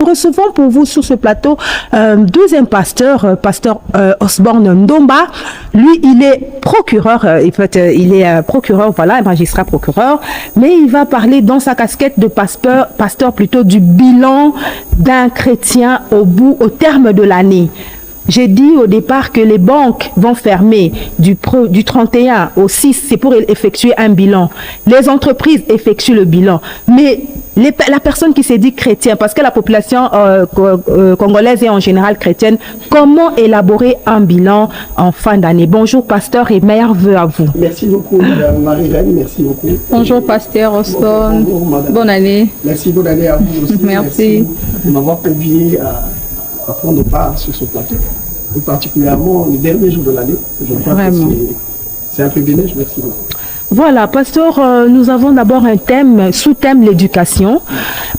recevons pour vous sur ce plateau deuxième pasteur, pasteur Osborne Ndomba. Lui, il est procureur, il est procureur, voilà, magistrat procureur, mais il va parler dans sa casquette de pasteur plutôt du bilan d'un chrétien au terme de l'année. J'ai dit au départ que les banques vont fermer du 31 au 6, c'est pour effectuer un bilan. Les entreprises effectuent le bilan. Mais la personne qui s'est dit chrétien, parce que la population congolaise est en général chrétienne, comment élaborer un bilan en fin d'année? Bonjour pasteur et meilleurs vœux à vous. Merci beaucoup Madame Marie-Reine, merci beaucoup. Bonjour pasteur Osborne, bonne année. Merci, bonne année à vous aussi. Merci de m'avoir convié à prendre part sur ce plateau, et particulièrement le dernier jour de l'année. Je crois Vraiment. que c'est un privilège, merci beaucoup. Voilà, pasteur, nous avons d'abord un thème, sous-thème l'éducation,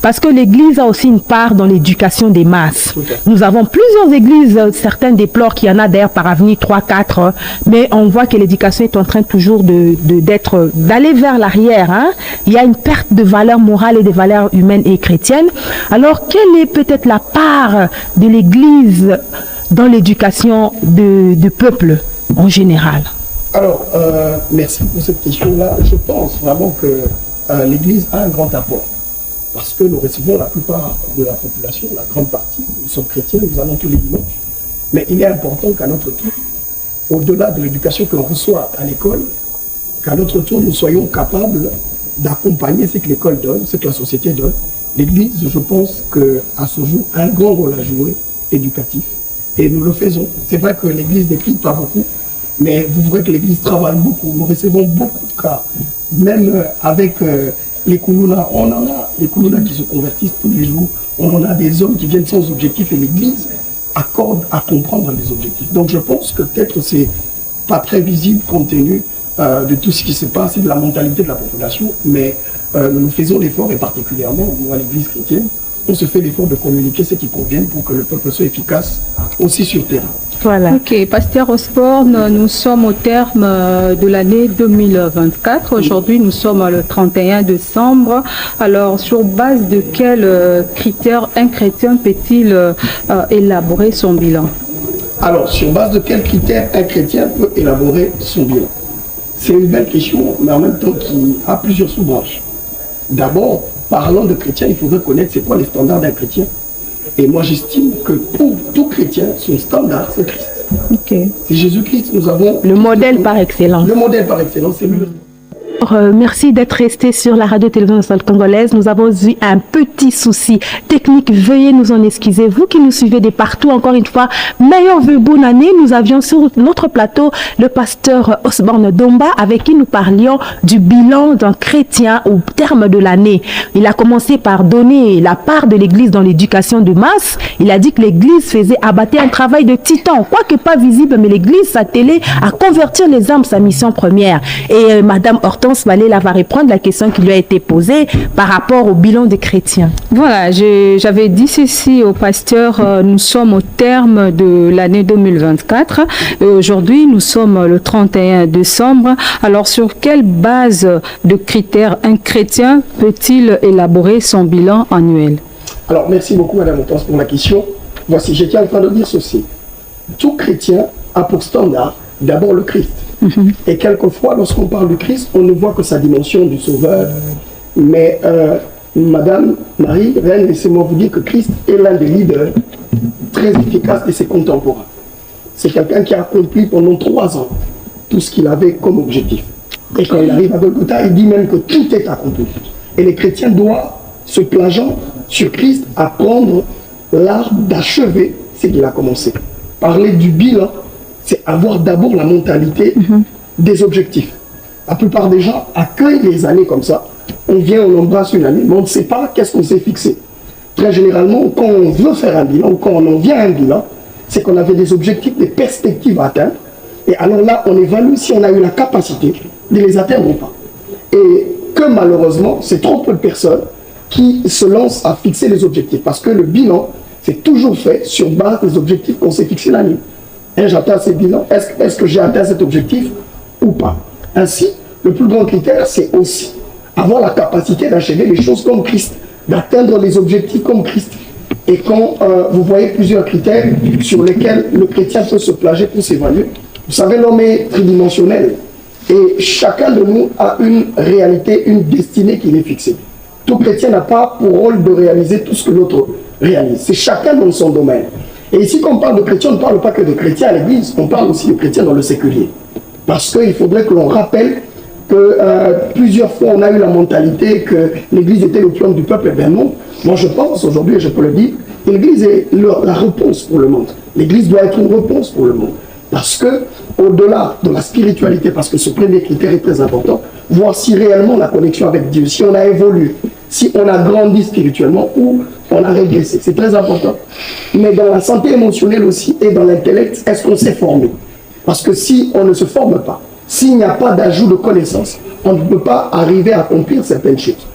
parce que l'Église a aussi une part dans l'éducation des masses. Nous avons plusieurs églises, certaines déplorent qu'il y en a d'ailleurs par avenir 3, 4, mais on voit que l'éducation est en train toujours d'aller vers l'arrière. Hein. Il y a une perte de valeurs morales et des valeurs humaines et chrétiennes. Alors, quelle est peut-être la part de l'Église dans l'éducation du peuple en général? Alors, merci pour cette question-là. Je pense vraiment que l'Église a un grand apport. Parce que nous recevons la plupart de la population, la grande partie, nous sommes chrétiens, nous allons tous les dimanches. Mais il est important qu'à notre tour, au-delà de l'éducation que l'on reçoit à l'école, qu'à notre tour, nous soyons capables d'accompagner ce que l'école donne, ce que la société donne. L'Église, je pense qu'à ce jour, a un grand rôle à jouer, éducatif. Et nous le faisons. C'est vrai que l'Église n'écrit pas beaucoup, mais vous verrez que l'Église travaille beaucoup. Nous recevons beaucoup de cas. Même avec les Koulouna, on en a des Koulouna qui se convertissent tous les jours. On en a des hommes qui viennent sans objectif et l'Église accorde à comprendre les objectifs. Donc je pense que peut-être c'est pas très visible compte tenu de tout ce qui se passe et de la mentalité de la population, mais nous faisons l'effort, et particulièrement nous à l'Église chrétienne, on se fait l'effort de communiquer ce qui convient pour que le peuple soit efficace aussi sur terrain. Voilà. Ok, pasteur Osborne, nous sommes au terme de l'année 2024. Aujourd'hui, nous sommes le 31 décembre. Alors, sur base de quels critères un chrétien peut-il élaborer son bilan? Alors, sur base de quels critères un chrétien peut élaborer son bilan? C'est une belle question, mais en même temps qui a plusieurs sous-branches. D'abord, parlant de chrétien, il faudrait connaître c'est quoi les standards d'un chrétien. Et moi, j'estime que pour tout chrétien, son standard, c'est Christ. Okay. C'est Jésus-Christ, nous avons... Le modèle par excellence. Le modèle par excellence, c'est lui. Merci d'être resté sur la radio-télévision nationale congolaise. Nous avons eu un petit souci technique. Veuillez nous en excuser. Vous qui nous suivez de partout, encore une fois, meilleurs vœux, bonne année. Nous avions sur notre plateau le pasteur Osborne Ndomba avec qui nous parlions du bilan d'un chrétien au terme de l'année. Il a commencé par donner la part de l'Église dans l'éducation de masse. Il a dit que l'Église faisait abattre un travail de titan, quoique pas visible, mais l'Église s'attelait à convertir les âmes, sa mission première. Et Madame Hortense Malela va répondre la question qui lui a été posée par rapport au bilan des chrétiens. Voilà, j'avais dit ceci au pasteur, nous sommes au terme de l'année 2024 et aujourd'hui nous sommes le 31 décembre. Alors sur quelle base de critères un chrétien peut-il élaborer son bilan annuel? Alors merci beaucoup Madame Hortense pour la question. Voici, j'étais en train de dire ceci. Tout chrétien a pour standard d'abord le Christ. Et quelquefois, lorsqu'on parle du Christ, on ne voit que sa dimension du Sauveur. Mais Madame Marie, laissez-moi vous dire que Christ est l'un des leaders très efficaces de ses contemporains. C'est quelqu'un qui a accompli pendant 3 ans tout ce qu'il avait comme objectif. Et quand il arrive à Golgotha, il dit même que tout est accompli. Et les chrétiens doivent, se plageant sur Christ, apprendre l'art d'achever ce qu'il a commencé. Parler du bilan, c'est avoir d'abord la mentalité des objectifs. La plupart des gens accueillent les années comme ça. On vient, on embrasse une année, mais on ne sait pas qu'est-ce qu'on s'est fixé. Très généralement, quand on veut faire un bilan, ou quand on en vient à un bilan, c'est qu'on avait des objectifs, des perspectives à atteindre. Et alors là, on évalue si on a eu la capacité de les atteindre ou pas. Et que malheureusement, c'est trop peu de personnes qui se lancent à fixer les objectifs. Parce que le bilan, c'est toujours fait sur base des objectifs qu'on s'est fixés l'année. J'atteins ces bilans, est-ce que j'ai atteint cet objectif ou pas? Ainsi, le plus grand critère, c'est aussi avoir la capacité d'achever les choses comme Christ, d'atteindre les objectifs comme Christ. Et quand vous voyez plusieurs critères sur lesquels le chrétien peut se plager pour s'évaluer, vous savez, l'homme est tridimensionnel. Et chacun de nous a une réalité, une destinée qui est fixée. Tout chrétien n'a pas pour rôle de réaliser tout ce que l'autre réalise. C'est chacun dans son domaine. Et ici, quand on parle de chrétien, on ne parle pas que de chrétiens à l'église, on parle aussi de chrétiens dans le séculier. Parce qu'il faudrait que l'on rappelle que plusieurs fois on a eu la mentalité que l'église était le triomphe du peuple. Eh bien non, moi je pense aujourd'hui, et je peux le dire, l'église est la réponse pour le monde. L'église doit être une réponse pour le monde. Parce que, au-delà de la spiritualité, parce que ce premier critère est très important, voir si réellement la connexion avec Dieu, si on a évolué, si on a grandi spirituellement ou on a régressé. C'est très important. Mais dans la santé émotionnelle aussi et dans l'intellect, est-ce qu'on s'est formé? Parce que si on ne se forme pas, s'il n'y a pas d'ajout de connaissances, on ne peut pas arriver à accomplir certaines choses.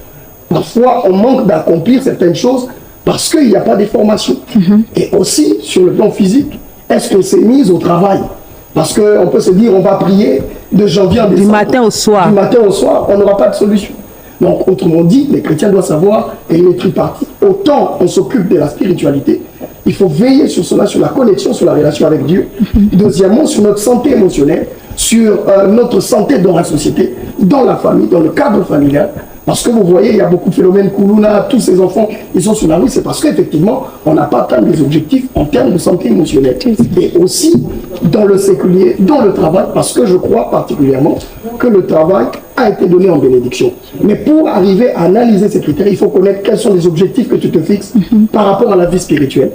Parfois, on manque d'accomplir certaines choses parce qu'il n'y a pas de formation. Et aussi, sur le plan physique, est-ce qu'on s'est mis au travail? Parce qu'on peut se dire, on va prier de janvier à décembre. Du matin au soir. Du matin au soir, on n'aura pas de solution. Donc, autrement dit, les chrétiens doivent savoir, et il est tripartite, autant on s'occupe de la spiritualité, il faut veiller sur cela, sur la connexion, sur la relation avec Dieu. Deuxièmement, sur notre santé émotionnelle, sur notre santé dans la société, dans la famille, dans le cadre familial. Parce que vous voyez, il y a beaucoup de phénomènes Koulouna, tous ces enfants, ils sont sur la rue, c'est parce qu'effectivement, on n'a pas atteint les objectifs en termes de santé émotionnelle. Et aussi, dans le séculier, dans le travail, parce que je crois particulièrement que le travail a été donné en bénédiction. Mais pour arriver à analyser ces critères, il faut connaître quels sont les objectifs que tu te fixes par rapport à la vie spirituelle,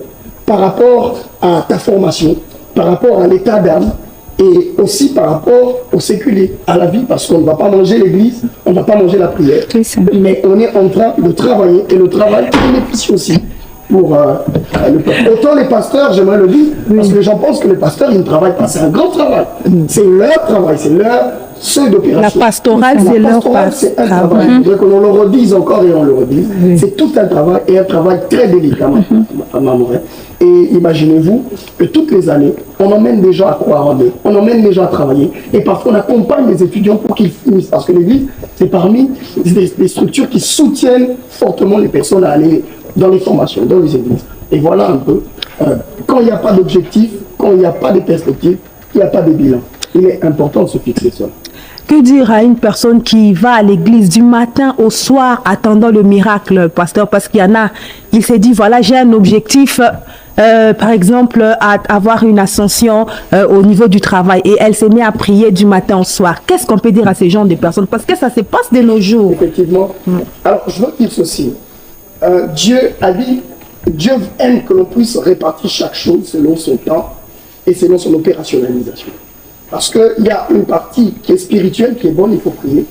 par rapport à ta formation, par rapport à l'état d'âme, et aussi par rapport au séculier, à la vie, parce qu'on ne va pas manger l'église, on ne va pas manger la prière, mais on est en train de travailler, et le travail bénéficie aussi pour le peuple. Autant les pasteurs, j'aimerais le dire, parce que les gens pensent que les pasteurs, ils ne travaillent pas, c'est un grand travail, c'est leur travail, c'est leur seuil d'opération. La pastorale, c'est leur travail. C'est un travail, je voudrais que l'on le redise encore et on le redise, c'est tout un travail, et un travail très délicat, à Mamoret. Et imaginez-vous que toutes les années, on emmène des gens à croire en Dieu, on emmène des gens à travailler, et parfois on accompagne les étudiants pour qu'ils finissent, parce que l'Église, c'est parmi les structures qui soutiennent fortement les personnes à aller dans les formations, dans les églises. Et voilà un peu, quand il n'y a pas d'objectif, quand il n'y a pas de perspective, il n'y a pas de bilan. Il est important de se fixer ça. Que dire à une personne qui va à l'église du matin au soir attendant le miracle, pasteur? Parce qu'il y en a, il s'est dit, voilà, j'ai un objectif, par exemple, à avoir une ascension au niveau du travail. Et elle s'est mise à prier du matin au soir. Qu'est-ce qu'on peut dire à ces gens de personnes? Parce que ça se passe de nos jours. Effectivement. Alors, je veux dire ceci. Dieu a dit, Dieu aime que l'on puisse répartir chaque chose selon son temps et selon son opérationnalisation. Parce qu'il y a une partie qui est spirituelle, qui est bonne, il faut prier.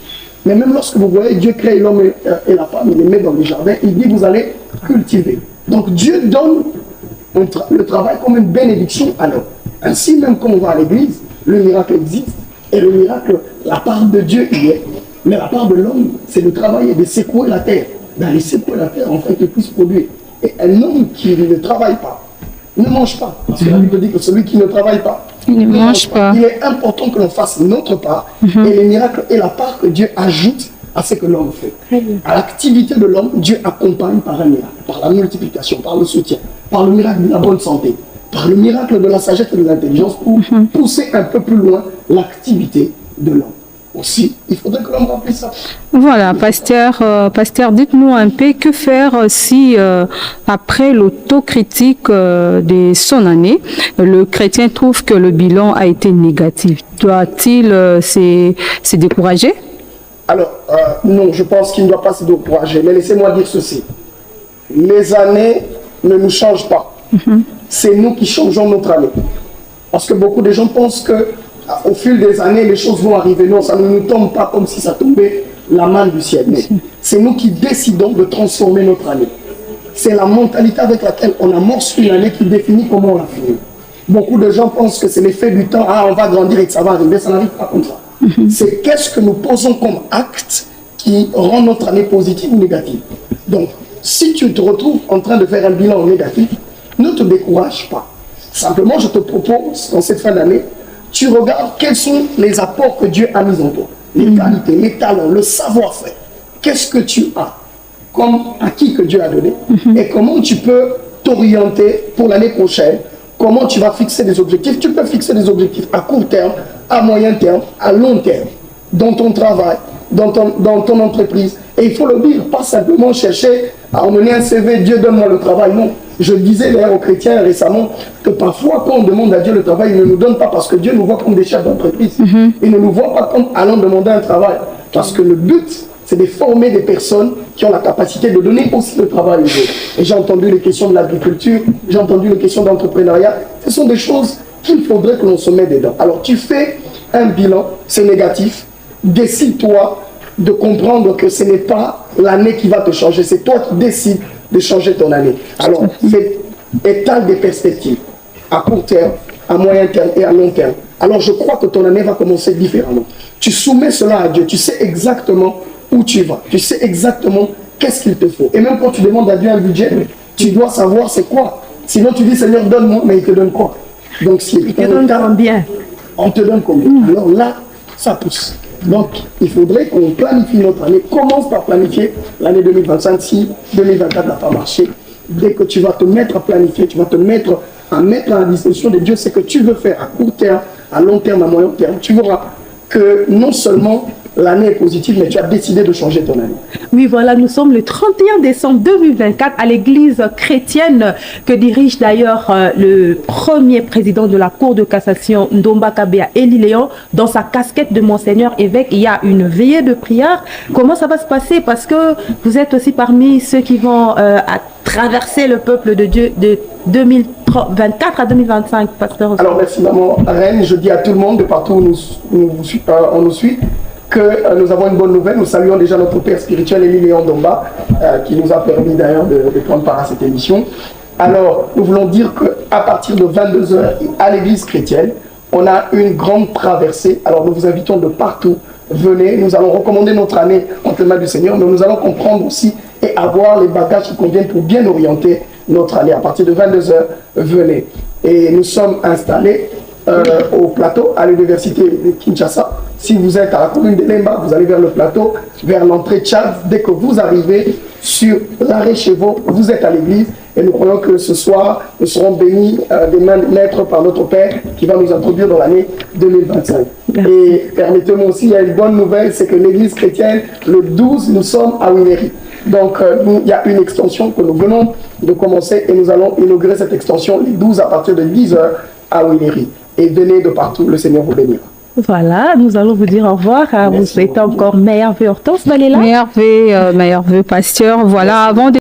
Mais même lorsque vous voyez Dieu crée l'homme et la femme, il les met dans les jardins, il dit vous allez cultiver. Donc Dieu donne le travail comme une bénédiction à l'homme. Ainsi, même quand on va à l'église, le miracle existe. Et le miracle, la part de Dieu y est. Mais la part de l'homme, c'est de travailler, de secouer la terre. D'aller secouer la terre afin qu'il puisse produire. Et un homme qui ne travaille pas, ne mange pas. Parce que la Bible dit que celui qui ne travaille pas, il ne mange pas. Il est important que l'on fasse notre part et les miracles et la part que Dieu ajoute à ce que l'homme fait. À l'activité de l'homme, Dieu accompagne par un miracle, par la multiplication, par le soutien, par le miracle de la bonne santé, par le miracle de la sagesse et de l'intelligence pour pousser un peu plus loin l'activité de l'homme. Aussi, il faudrait que l'on remplisse ça. Voilà, pasteur, dites-nous un peu que faire si, après l'autocritique de son année, le chrétien trouve que le bilan a été négatif. Doit-il se décourager? Alors, non, je pense qu'il ne doit pas se décourager. Mais laissez-moi dire ceci. Les années ne nous changent pas. C'est nous qui changeons notre année. Parce que beaucoup de gens pensent que au fil des années, les choses vont arriver. Non, ça ne nous tombe pas comme si ça tombait la main du ciel. C'est nous qui décidons de transformer notre année. C'est la mentalité avec laquelle on amorce une année qui définit comment on la finit. Beaucoup de gens pensent que c'est l'effet du temps. Ah, on va grandir et que ça va arriver. Ça n'arrive pas comme ça. C'est qu'est-ce que nous posons comme acte qui rend notre année positive ou négative. Donc, si tu te retrouves en train de faire un bilan négatif, ne te décourage pas. Simplement, je te propose, dans cette fin d'année, tu regardes quels sont les apports que Dieu a mis en toi, les qualités, les talents, le savoir-faire. Qu'est-ce que tu as comme acquis que Dieu a donné et comment tu peux t'orienter pour l'année prochaine. Comment tu vas fixer des objectifs? Tu peux fixer des objectifs à court terme, à moyen terme, à long terme, dans ton travail, dans ton entreprise. Et il faut le dire, pas simplement chercher à emmener un CV, Dieu donne-moi le travail. Non, je disais d'ailleurs aux chrétiens récemment que parfois quand on demande à Dieu le travail, il ne nous donne pas parce que Dieu nous voit comme des chefs d'entreprise. Il ne nous voit pas comme allant demander un travail. Parce que le but, c'est de former des personnes qui ont la capacité de donner aussi le travail aux autres. Et j'ai entendu les questions de l'agriculture, j'ai entendu les questions d'entrepreneuriat. Ce sont des choses qu'il faudrait que l'on se mette dedans. Alors tu fais un bilan, c'est négatif. Décide-toi de comprendre que ce n'est pas l'année qui va te changer, c'est toi qui décides de changer ton année. Alors, étale des perspectives à court terme, à moyen terme et à long terme. Alors, je crois que ton année va commencer différemment. Tu soumets cela à Dieu, tu sais exactement où tu vas, tu sais exactement qu'est-ce qu'il te faut. Et même quand tu demandes à Dieu un budget, tu dois savoir c'est quoi. Sinon, tu dis, Seigneur, donne-moi, mais il te donne quoi? Donc, si Il te donne combien? On te donne combien? Alors là, ça pousse. Donc, il faudrait qu'on planifie notre année. Commence par planifier l'année 2025 si 2024 n'a pas marché. Dès que tu vas te mettre à planifier, tu vas te mettre à la disposition de Dieu ce que tu veux faire à court terme, à long terme, à moyen terme. Tu verras que non seulement l'année est positive, mais tu as décidé de changer ton année. Oui, voilà, nous sommes le 31 décembre 2024 à l'église chrétienne que dirige d'ailleurs le premier président de la Cour de cassation, Ndomba Kabea Eli Léon, dans sa casquette de Monseigneur évêque. Il y a une veillée de prière. Comment ça va se passer? Parce que vous êtes aussi parmi ceux qui vont traverser le peuple de Dieu de 2024 à 2025, pasteur. Alors, merci maman Reine. Je dis à tout le monde, de partout où on nous suit, que nous avons une bonne nouvelle. Nous saluons déjà notre père spirituel, Eli Léon Ndomba, qui nous a permis d'ailleurs de prendre part à cette émission. Alors, nous voulons dire qu'à partir de 22h, à l'église chrétienne, on a une grande traversée. Alors, nous vous invitons de partout. Venez, nous allons recommander notre année entre les mains du Seigneur, mais nous allons comprendre aussi et avoir les bagages qui conviennent pour bien orienter notre année. À partir de 22h, venez. Et nous sommes installés au plateau, à l'université de Kinshasa. Si vous êtes à la commune de Lemba, vous allez vers le plateau, vers l'entrée Tchad. Dès que vous arrivez sur l'arrêt Chevaux, vous êtes à l'église. Et nous croyons que ce soir, nous serons bénis des mains de maître par notre Père qui va nous introduire dans l'année 2025. Merci. Et permettez-moi aussi, il y a une bonne nouvelle, c'est que l'église chrétienne, le 12, nous sommes à Winéry. Donc, il y a une extension que nous venons de commencer et nous allons inaugurer cette extension les 12 à partir de 10h à Winéry. Et venez de partout, le Seigneur vous bénira. Voilà, nous allons vous dire au revoir. Vous souhaitez encore meilleurs vœux, Hortense Balela. Meilleurs vœux, pasteur. Voilà, avant de